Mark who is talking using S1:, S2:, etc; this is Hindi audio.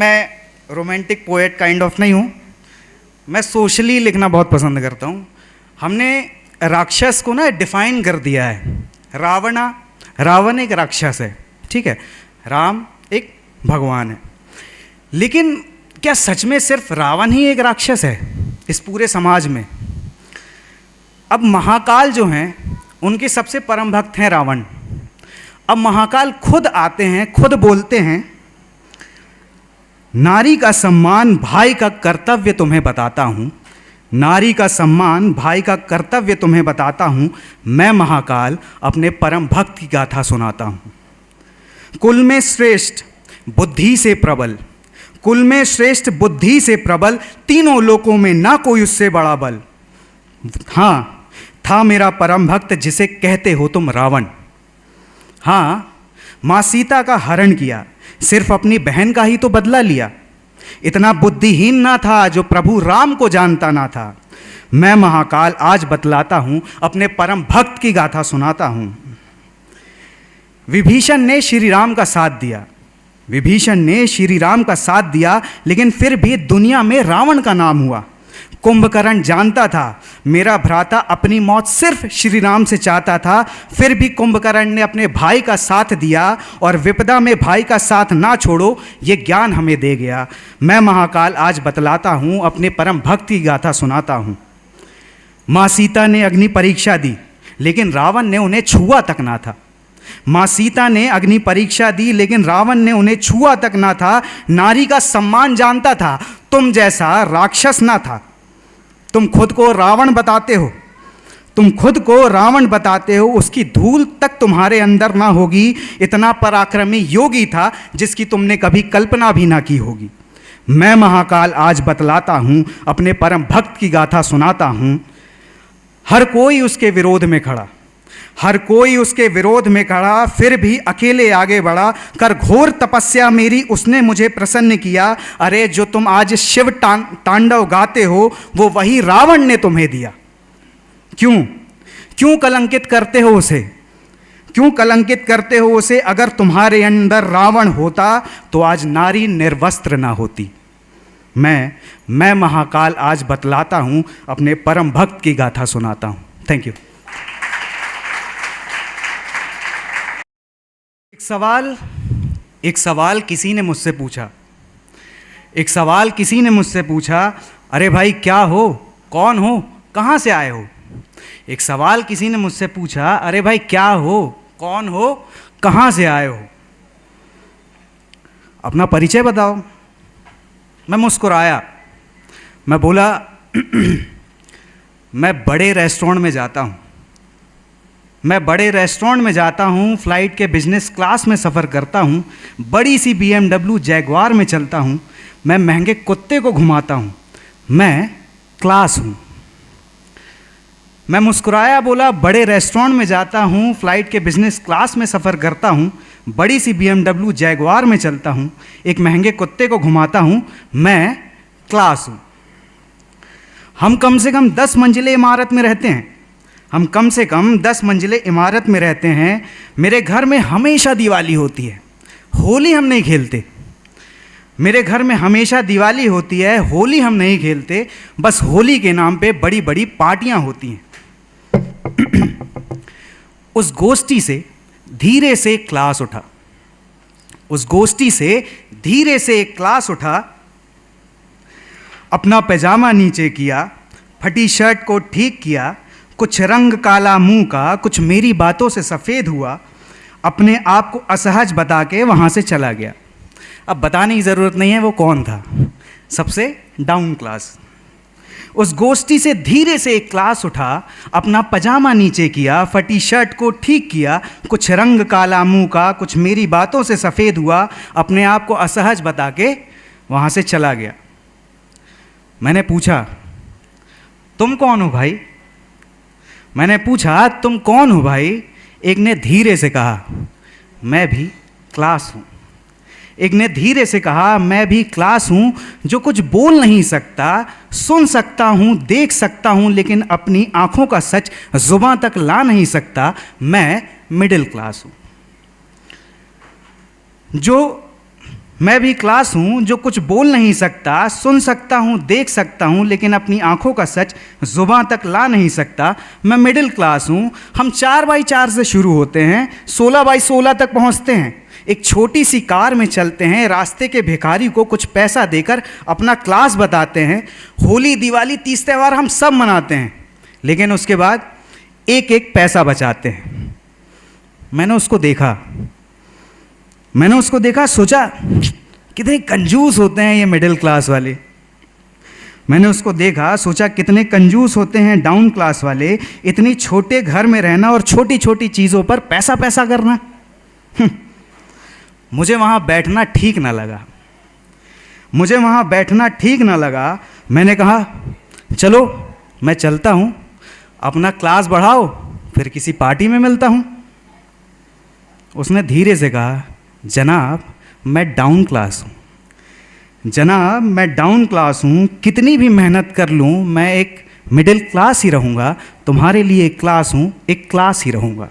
S1: मैं रोमांटिक पोएट काइंड ऑफ नहीं हूँ, मैं सोशली लिखना बहुत पसंद करता हूँ। हमने राक्षस को ना डिफाइन कर दिया है। रावण एक राक्षस है, ठीक है, राम एक भगवान है। लेकिन क्या सच में सिर्फ रावण ही एक राक्षस है इस पूरे समाज में? अब महाकाल जो हैं उनके सबसे परम भक्त हैं रावण। अब महाकाल खुद आते हैं, खुद बोलते हैं, नारी का सम्मान भाई का कर्तव्य तुम्हें बताता हूँ, नारी का सम्मान भाई का कर्तव्य तुम्हें बताता हूँ, मैं महाकाल अपने परम भक्त की गाथा सुनाता हूँ। कुल में श्रेष्ठ बुद्धि से प्रबल, कुल में श्रेष्ठ बुद्धि से प्रबल, तीनों लोकों में ना कोई उससे बड़ा बल। हाँ, था मेरा परम भक्त जिसे कहते हो तुम रावण। हाँ, माँ सीता का हरण किया, सिर्फ अपनी बहन का ही तो बदला लिया। इतना बुद्धिहीन ना था जो प्रभु राम को जानता ना था। मैं महाकाल आज बतलाता हूँ, अपने परम भक्त की गाथा सुनाता हूँ। विभीषण ने श्री राम का साथ दिया, विभीषण ने श्री राम का साथ दिया, लेकिन फिर भी दुनिया में रावण का नाम हुआ। कुंभकर्ण जानता था मेरा भ्राता अपनी मौत सिर्फ श्री राम से चाहता था, फिर भी कुंभकर्ण ने अपने भाई का साथ दिया और विपदा में भाई का साथ ना छोड़ो, ये ज्ञान हमें दे गया। मैं महाकाल आज बतलाता हूँ, अपने परम भक्त की गाथा सुनाता हूँ। माँ सीता ने अग्नि परीक्षा दी, लेकिन रावण ने उन्हें छुआ तक ना था। माँ सीता ने अग्नि परीक्षा दी, लेकिन रावण ने उन्हें छुआ तक ना था। नारी का सम्मान जानता था, तुम जैसा राक्षस ना था। तुम खुद को रावण बताते हो, तुम खुद को रावण बताते हो, उसकी धूल तक तुम्हारे अंदर ना होगी। इतना पराक्रमी योगी था जिसकी तुमने कभी कल्पना भी ना की होगी। मैं महाकाल आज बतलाता हूँ, अपने परम भक्त की गाथा सुनाता हूँ। हर कोई उसके विरोध में खड़ा, हर कोई उसके विरोध में खड़ा, फिर भी अकेले आगे बढ़ा। कर घोर तपस्या मेरी उसने मुझे प्रसन्न किया। अरे जो तुम आज शिव तांडव गाते हो, वो वही रावण ने तुम्हें दिया। क्यों कलंकित करते हो उसे, क्यों कलंकित करते हो उसे? अगर तुम्हारे अंदर रावण होता तो आज नारी निर्वस्त्र ना होती। मैं महाकाल आज बतलाता हूँ, अपने परम भक्त की गाथा सुनाता हूँ। Thank you. एक सवाल किसी ने मुझसे पूछा, एक सवाल किसी ने मुझसे पूछा, अरे भाई क्या हो, कौन हो, कहाँ से आए हो? एक सवाल किसी ने मुझसे पूछा, अरे भाई क्या हो, कौन हो, कहाँ से आए हो? अपना परिचय बताओ। मैं मुस्कुराया, मैं बोला मैं बड़े रेस्टोरेंट में जाता हूँ, मैं बड़े रेस्टोरेंट में जाता हूँ, फ्लाइट के बिजनेस क्लास में सफ़र करता हूँ, बड़ी सी BMW जैगवार में चलता हूँ, मैं महंगे कुत्ते को घुमाता हूँ, मैं क्लास हूँ। मैं मुस्कुराया, बोला बड़े रेस्टोरेंट में जाता हूँ, फ्लाइट के बिजनेस क्लास में सफ़र करता हूँ, बड़ी सी BMW जैगवार में चलता हूँ, एक महंगे कुत्ते को घुमाता हूँ, मैं क्लास हूँ। हम कम से कम 10 मंजिले इमारत में रहते हैं, हम कम से कम 10 मंजिले इमारत में रहते हैं। मेरे घर में हमेशा दिवाली होती है, होली हम नहीं खेलते। मेरे घर में हमेशा दिवाली होती है, होली हम नहीं खेलते, बस होली के नाम पे बड़ी बड़ी पार्टियां होती हैं। उस गोष्ठी से धीरे से एक क्लास उठा, उस गोष्ठी से धीरे से एक क्लास उठा, अपना पैजामा नीचे किया, फटी शर्ट को ठीक किया, कुछ रंग काला मुंह का, कुछ मेरी बातों से सफ़ेद हुआ, अपने आप को असहज बता के वहाँ से चला गया। अब बताने की ज़रूरत नहीं है वो कौन था, सबसे डाउन क्लास। उस गोष्ठी से धीरे से एक क्लास उठा, अपना पजामा नीचे किया, फटी शर्ट को ठीक किया, कुछ रंग काला मुंह का, कुछ मेरी बातों से सफ़ेद हुआ, अपने आप को असहज बता के वहाँ से चला गया। मैंने पूछा तुम कौन हो भाई? मैंने पूछा तुम कौन हो भाई? एक ने धीरे से कहा मैं भी क्लास हूँ। एक ने धीरे से कहा मैं भी क्लास हूँ, जो कुछ बोल नहीं सकता, सुन सकता हूँ, देख सकता हूँ, लेकिन अपनी आँखों का सच जुबां तक ला नहीं सकता। मैं मिडिल क्लास हूँ। जो मैं भी क्लास हूँ जो कुछ बोल नहीं सकता, सुन सकता हूँ, देख सकता हूँ, लेकिन अपनी आंखों का सच जुबां तक ला नहीं सकता। मैं मिडिल क्लास हूँ। हम 4x4 से शुरू होते हैं, 16x16 तक पहुँचते हैं। एक छोटी सी कार में चलते हैं, रास्ते के भिखारी को कुछ पैसा देकर अपना क्लास बताते हैं। होली, दिवाली, तीज त्यौहार हम सब मनाते हैं, लेकिन उसके बाद एक एक पैसा बचाते हैं। मैंने उसको देखा, सोचा कितने कंजूस होते हैं ये मिडिल क्लास वाले। मैंने उसको देखा, सोचा कितने कंजूस होते हैं डाउन क्लास वाले, इतनी छोटे घर में रहना और छोटी छोटी चीज़ों पर पैसा पैसा करना। मुझे वहाँ बैठना ठीक ना लगा। मैंने कहा चलो मैं चलता हूँ, अपना क्लास बढ़ाओ, फिर किसी पार्टी में मिलता हूँ। उसने धीरे से कहा, जनाब मैं डाउन क्लास हूँ, कितनी भी मेहनत कर लूँ मैं एक मिडिल क्लास ही रहूँगा। तुम्हारे लिए एक क्लास हूँ, एक क्लास ही रहूँगा।